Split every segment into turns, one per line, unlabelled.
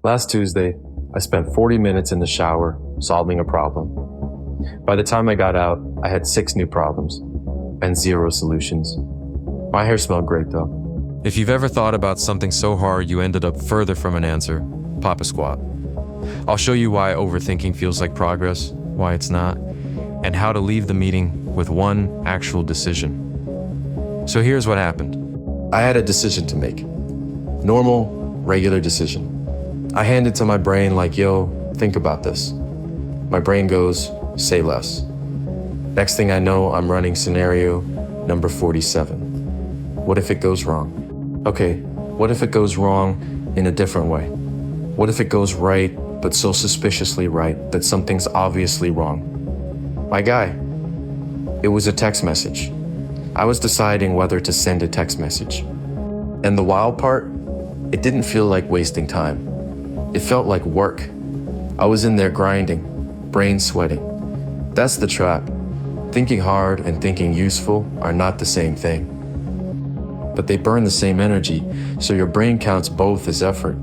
Last Tuesday, I spent 40 minutes in the shower solving a problem. By the time I got out, I had 6 new problems and 0 solutions. My hair smelled great though.
If you've ever thought about something so hard you ended up further from an answer, pop a squat. I'll show you why overthinking feels like progress, why it's not, and how to leave the meeting with one actual decision. So here's what happened.
I had a decision to make. Normal, regular decision. I hand it to my brain like, yo, think about this. My brain goes, say less. Next thing I know, I'm running scenario number 47. What if it goes wrong? Okay, what if it goes wrong in a different way? What if it goes right, but so suspiciously right that something's obviously wrong? My guy, it was a text message. I was deciding whether to send a text message. And the wild part, it didn't feel like wasting time. It felt like work. I was in there grinding, brain sweating. That's the trap. Thinking hard and thinking useful are not the same thing. But they burn the same energy, so your brain counts both as effort,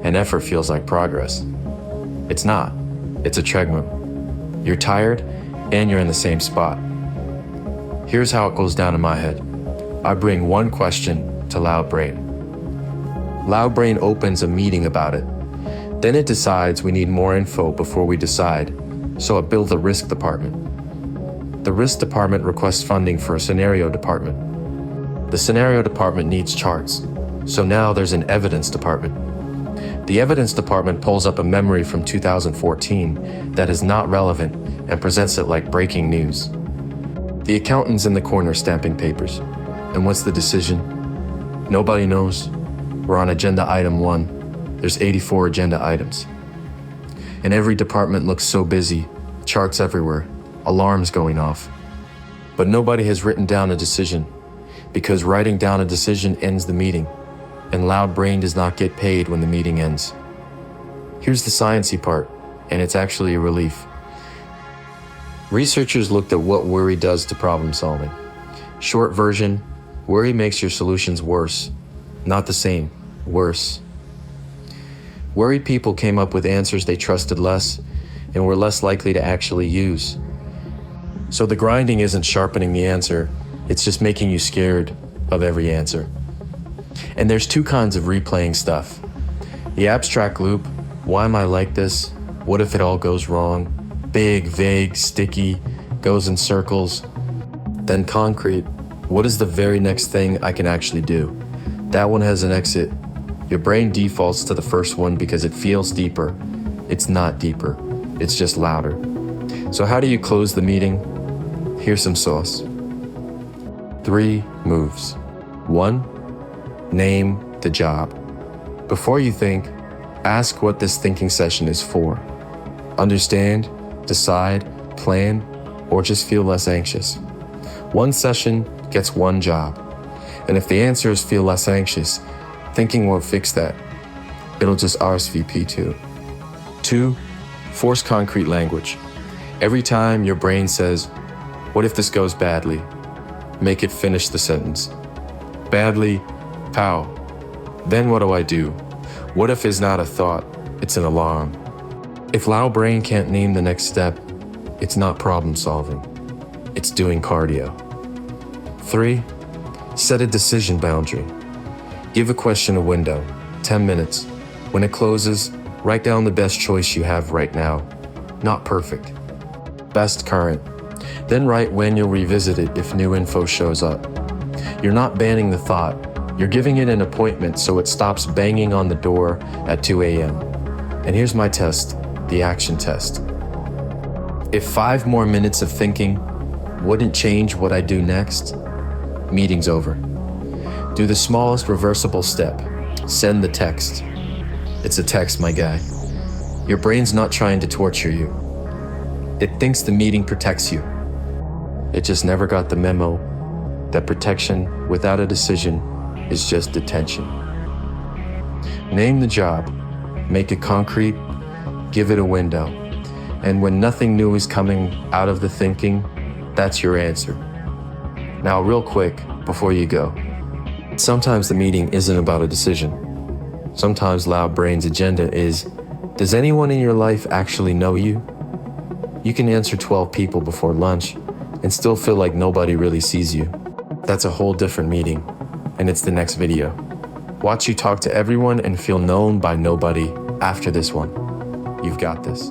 and effort feels like progress. It's not. It's a treadmill. You're tired, and you're in the same spot. Here's how it goes down in my head. I bring one question to Loud Brain. Loud Brain opens a meeting about it. Then it decides we need more info before we decide, so it builds a risk department. The risk department requests funding for a scenario department. The scenario department needs charts, so now there's an evidence department. The evidence department pulls up a memory from 2014 that is not relevant and presents it like breaking news. The accountant's in the corner stamping papers. And what's the decision? Nobody knows. We're on agenda item 1. There's 84 agenda items. And every department looks so busy, charts everywhere, alarms going off. But nobody has written down a decision, because writing down a decision ends the meeting, and Loud Brain does not get paid when the meeting ends. Here's the sciencey part, and it's actually a relief. Researchers looked at what worry does to problem solving. Short version, worry makes your solutions worse. Not the same, worse. Worried people came up with answers they trusted less and were less likely to actually use. So the grinding isn't sharpening the answer, it's just making you scared of every answer. And there's 2 kinds of replaying stuff. The abstract loop, why am I like this? What if it all goes wrong? Big, vague, sticky, goes in circles. Then concrete, what is the very next thing I can actually do? That one has an exit. Your brain defaults to the first one because it feels deeper. It's not deeper, it's just louder. So how do you close the meeting? Here's some sauce. 3 moves. 1, name the job. Before you think, ask what this thinking session is for. Understand, decide, plan, or just feel less anxious. 1 session gets 1 job. And if the answer is feel less anxious, thinking won't fix that. It'll just RSVP too. 2, force concrete language. Every time your brain says, what if this goes badly? Make it finish the sentence. Badly, pow. Then what do I do? What if is not a thought, it's an alarm. If Loud Brain can't name the next step, it's not problem solving. It's doing cardio. 3, set a decision boundary. Give a question a window, 10 minutes. When it closes, write down the best choice you have right now. Not perfect. Best current. Then write when you'll revisit it if new info shows up. You're not banning the thought. You're giving it an appointment so it stops banging on the door at 2 a.m. And here's my test, the action test. If 5 more minutes of thinking wouldn't change what I do next, meeting's over. Do the smallest reversible step. Send the text. It's a text, my guy. Your brain's not trying to torture you. It thinks the meeting protects you. It just never got the memo that protection without a decision is just detention. Name the job. Make it concrete. Give it a window. And when nothing new is coming out of the thinking, that's your answer. Now, real quick, before you go. Sometimes the meeting isn't about a decision. Sometimes Loud Brain's agenda is, does anyone in your life actually know you? You can answer 12 people before lunch and still feel like nobody really sees you. That's a whole different meeting, and it's the next video. Watch you talk to everyone and feel known by nobody after this one. You've got this.